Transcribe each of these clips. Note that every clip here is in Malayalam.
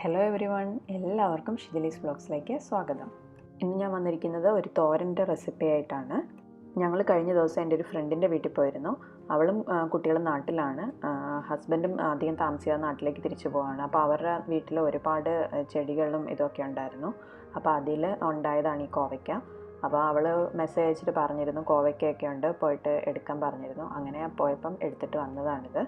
ഹലോ എവരി വൺ, എല്ലാവർക്കും ഷിജിലീസ് വ്ളോഗ്സിലേക്ക് സ്വാഗതം. ഇന്ന് ഞാൻ വന്നിരിക്കുന്നത് ഒരു തോരൻ്റെ റെസിപ്പി ആയിട്ടാണ്. ഞങ്ങൾ കഴിഞ്ഞ ദിവസം എൻ്റെ ഒരു ഫ്രണ്ടിൻ്റെ വീട്ടിൽ പോയിരുന്നു. അവളും കുട്ടികളും നാട്ടിലാണ്. ഹസ്ബൻഡും അധികം താമസിയാതെ നാട്ടിലേക്ക് തിരിച്ചു പോവാണ്. അപ്പോൾ അവരുടെ വീട്ടിൽ ഒരുപാട് ചെടികളും ഇതൊക്കെ ഉണ്ടായിരുന്നു. അപ്പോൾ അതിൽ ഉണ്ടായതാണ് ഈ കോവയ്ക്ക. അപ്പോൾ അവൾ മെസ്സേജ് അയച്ചിട്ട് പറഞ്ഞിരുന്നു കോവയ്ക്കയൊക്കെ ഉണ്ട്, പോയിട്ട് എടുക്കാൻ പറഞ്ഞിരുന്നു. അങ്ങനെ പോയപ്പം എടുത്തിട്ട് വന്നതാണിത്.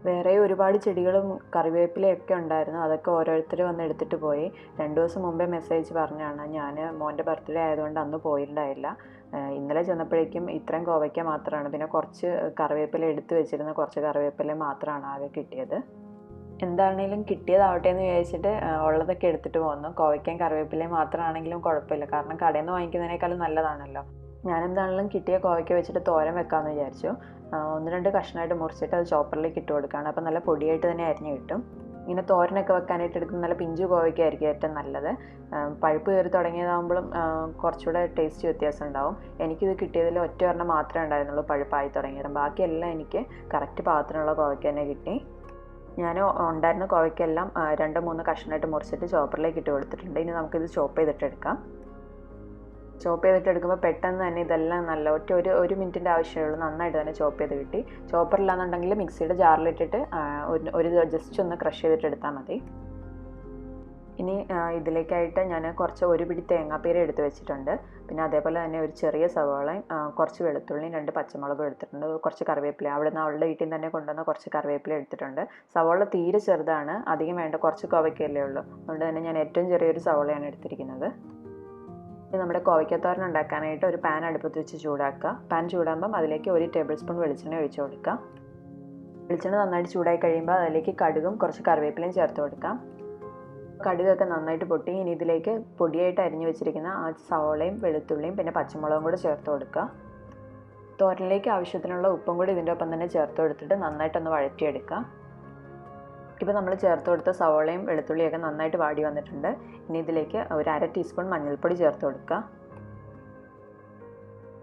വേറെ ഒരുപാട് ചെടികളും കറിവേപ്പിലയൊക്കെ ഉണ്ടായിരുന്നു. അതൊക്കെ ഓരോരുത്തർ വന്ന് എടുത്തിട്ട് പോയി. 2 ദിവസം മുമ്പേ മെസ്സേജ് പറഞ്ഞാണ്. ഞാൻ മോൻ്റെ ബർത്ത്ഡേ ആയതുകൊണ്ട് അന്ന് പോയിട്ടുണ്ടായില്ല. ഇന്നലെ ചെന്നപ്പോഴേക്കും ഇത്രയും കോവയ്ക്ക മാത്രമാണ്, പിന്നെ കുറച്ച് കറിവേപ്പില എടുത്ത് വെച്ചിരുന്ന കുറച്ച് കറിവേപ്പില മാത്രമാണ് ആകെ കിട്ടിയത്. എന്താണെങ്കിലും കിട്ടിയതാവട്ടെ എന്ന് വിചാരിച്ചിട്ട് ഉള്ളതൊക്കെ എടുത്തിട്ട് പോന്നു. കോവയ്ക്കയും കറിവേപ്പിലയും മാത്രമാണെങ്കിലും കുഴപ്പമില്ല, കാരണം കടയിൽ നിന്ന് വാങ്ങിക്കുന്നതിനേക്കാളും നല്ലതാണല്ലോ. ഞാനെന്താണെങ്കിലും കിട്ടിയ കോവയ്ക്ക വെച്ചിട്ട് തോരൻ വെക്കാമെന്ന് വിചാരിച്ചു. 1-2 കഷ്ണമായിട്ട് മുറിച്ചിട്ട് അത് ചോപ്പറിലേക്ക് ഇട്ട് കൊടുക്കുകയാണ്. അപ്പോൾ നല്ല പൊടിയായിട്ട് തന്നെ അരിഞ്ഞ് കിട്ടും. ഇങ്ങനെ തോരനൊക്കെ വെക്കാനായിട്ട് എടുക്കുന്ന നല്ല പിഞ്ചു കോവയ്ക്കായിരിക്കും ഏറ്റവും നല്ലത്. പഴുപ്പ് കയറി തുടങ്ങിയതാകുമ്പോഴും കുറച്ചുകൂടെ ടേസ്റ്റ് വ്യത്യാസം ഉണ്ടാവും. എനിക്കിത് കിട്ടിയതിൽ ഒറ്റ മാത്രമേ ഉണ്ടായിരുന്നുള്ളൂ പഴുപ്പായി തുടങ്ങിയത്. ബാക്കിയെല്ലാം എനിക്ക് കറക്റ്റ് പാകത്തിനുള്ള കോവയ്ക്ക തന്നെ കിട്ടി. ഞാൻ ഉണ്ടായിരുന്ന കോവയ്ക്കെല്ലാം 2-3 കഷ്ണമായിട്ട് മുറിച്ചിട്ട് ചോപ്പറിലേക്ക് ഇട്ട് കൊടുത്തിട്ടുണ്ട്. ഇനി നമുക്കിത് ചോപ്പ് ചെയ്തിട്ടെടുക്കാം. ചോപ്പ് ചെയ്തിട്ടെടുക്കുമ്പോൾ പെട്ടെന്ന് തന്നെ ഇതെല്ലാം നല്ല ഒരു മിനിറ്റിൻ്റെ ആവശ്യമുള്ളൂ. നന്നായിട്ട് തന്നെ ചോപ്പ് ചെയ്ത് കിട്ടി. ചോപ്പറില്ലാന്നുണ്ടെങ്കിൽ മിക്സിയുടെ ജാറിലിട്ടിട്ട് ഒരു ജസ്റ്റ് ഒന്ന് ക്രഷ് ചെയ്തിട്ട് എടുത്താൽ മതി. ഇനി ഇതിലേക്കായിട്ട് ഞാൻ ഒരു പിടി തേങ്ങാപ്പീര എടുത്ത് വെച്ചിട്ടുണ്ട്. പിന്നെ അതേപോലെ തന്നെ ഒരു ചെറിയ സവാളയും കുറച്ച് വെളുത്തുള്ളിയും 2 പച്ചമുളകും എടുത്തിട്ടുണ്ട്. കുറച്ച് കറിവേപ്പില അവിടെ നിന്ന് അവളുടെ വീട്ടിൽ നിന്ന് തന്നെ കൊണ്ടുവന്ന കുറച്ച് കറിവേപ്പില എടുത്തിട്ടുണ്ട്. സവാള തീരെ ചെറുതാണ്, അധികം വേണ്ട, കുറച്ച് കോവയ്ക്കല്ലേ ഉള്ളൂ. അതുകൊണ്ട് തന്നെ ഞാൻ ഏറ്റവും ചെറിയൊരു സവാളയാണ് എടുത്തിരിക്കുന്നത്. നമ്മുടെ കോവയ്ക്ക തോരൻ ഉണ്ടാക്കാനായിട്ട് ഒരു പാൻ അടുപ്പത്ത് വെച്ച് ചൂടാക്കുക. പാൻ ചൂടാകുമ്പം അതിലേക്ക് 1 ടേബിൾ സ്പൂൺ വെളിച്ചെണ്ണ ഒഴിച്ചു കൊടുക്കുക. വെളിച്ചെണ്ണ നന്നായിട്ട് ചൂടായി കഴിയുമ്പോൾ അതിലേക്ക് കടുകും കുറച്ച് കറിവേപ്പിലയും ചേർത്ത് കൊടുക്കാം. കടുകൊക്കെ നന്നായിട്ട് പൊട്ടി ഇനി ഇതിലേക്ക് പൊടിയായിട്ട് അരിഞ്ഞു വെച്ചിരിക്കുന്ന ആ സവാളയും വെളുത്തുള്ളിയും പിന്നെ പച്ചമുളകും കൂടെ ചേർത്ത് കൊടുക്കുക. തോരനിലേക്ക് ആവശ്യത്തിനുള്ള ഉപ്പും കൂടി ഇതിൻ്റെ ഒപ്പം തന്നെ ചേർത്ത് കൊടുത്തിട്ട് നന്നായിട്ടൊന്ന് വഴറ്റിയെടുക്കുക. ഇപ്പോൾ നമ്മൾ ചേർത്ത് കൊടുത്ത സവാളയും വെളുത്തുള്ളിയൊക്കെ നന്നായിട്ട് വാടി വന്നിട്ടുണ്ട്. ഇനി ഇതിലേക്ക് ഒരു 1/2 ടീസ്പൂൺ മഞ്ഞൾപ്പൊടി ചേർത്ത് കൊടുക്കുക.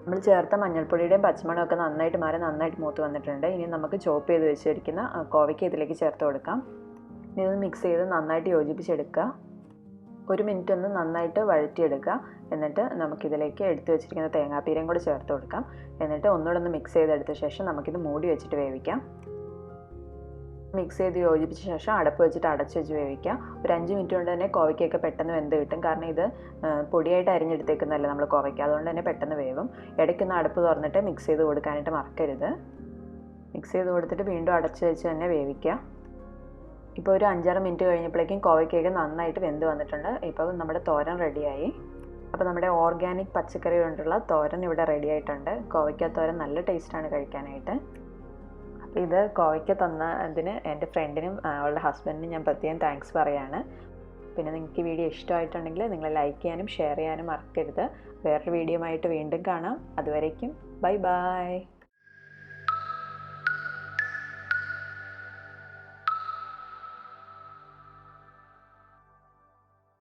നമ്മൾ ചേർത്ത മഞ്ഞൾപ്പൊടിയുടെയും പച്ചമണമൊക്കെ നന്നായിട്ട് മാറി നന്നായിട്ട് മൂത്ത് വന്നിട്ടുണ്ട്. ഇനി നമുക്ക് ചോപ്പ് ചെയ്ത് വെച്ചിരിക്കുന്ന കോവയ്ക്ക ഇതിലേക്ക് ചേർത്ത് കൊടുക്കാം. ഇനി ഇത് മിക്സ് ചെയ്ത് നന്നായിട്ട് യോജിപ്പിച്ചെടുക്കുക. 1 മിനിറ്റ് ഒന്ന് നന്നായിട്ട് വഴറ്റിയെടുക്കുക. എന്നിട്ട് നമുക്കിതിലേക്ക് എടുത്ത് വെച്ചിരിക്കുന്ന തേങ്ങാപ്പീരയും കൂടി ചേർത്ത് കൊടുക്കാം. എന്നിട്ട് ഒന്നുകൂടെ ഒന്ന് മിക്സ് ചെയ്തെടുത്ത ശേഷം നമുക്കിത് മൂടി വെച്ചിട്ട് വേവിക്കാം. മിക്സ് ചെയ്ത് യോജിപ്പിച്ച ശേഷം അടപ്പ് വെച്ചിട്ട് അടച്ച് വെച്ച് വേവിക്കാം. ഒരു 5 മിനിറ്റ് കൊണ്ട് തന്നെ കോവയ്ക്കൊക്കെ പെട്ടെന്ന് വെന്ത് കിട്ടും. കാരണം ഇത് പൊടിയായിട്ട് അരിഞ്ഞെടുത്തേക്കുന്നതല്ല നമ്മൾ കോവയ്ക്ക, അതുകൊണ്ട് തന്നെ പെട്ടെന്ന് വേവും. ഇടയ്ക്കൊന്ന് അടപ്പ് തുറന്നിട്ട് മിക്സ് ചെയ്ത് കൊടുക്കാനായിട്ട് മറക്കരുത്. മിക്സ് ചെയ്ത് കൊടുത്തിട്ട് വീണ്ടും അടച്ച് വെച്ച് തന്നെ വേവിക്കുക. ഇപ്പോൾ ഒരു 5-6 മിനിറ്റ് കഴിഞ്ഞപ്പോഴേക്കും കോവയ്ക്കൊക്കെ നന്നായിട്ട് വെന്ത് വന്നിട്ടുണ്ട്. ഇപ്പോൾ നമ്മുടെ തോരൻ റെഡിയായി. അപ്പോൾ നമ്മുടെ ഓർഗാനിക് പച്ചക്കറി കൊണ്ടുള്ള തോരൻ ഇവിടെ റെഡി ആയിട്ടുണ്ട്. കോവയ്ക്ക തോരൻ നല്ല ടേസ്റ്റാണ് കഴിക്കാനായിട്ട്. ഇത് കോവയ്ക്ക തന്നതിന് എൻ്റെ ഫ്രണ്ടിനും അവളുടെ ഹസ്ബൻഡിനും ഞാൻ പ്രത്യേകം താങ്ക്സ് പറയാണ്. പിന്നെ നിങ്ങൾക്ക് ഈ വീഡിയോ ഇഷ്ടമായിട്ടുണ്ടെങ്കിൽ നിങ്ങൾ ലൈക്ക് ചെയ്യാനും ഷെയർ ചെയ്യാനും മറക്കരുത്. വേറൊരു വീഡിയോ ആയിട്ട് വീണ്ടും കാണാം. അതുവരേക്കും ബൈ ബൈ.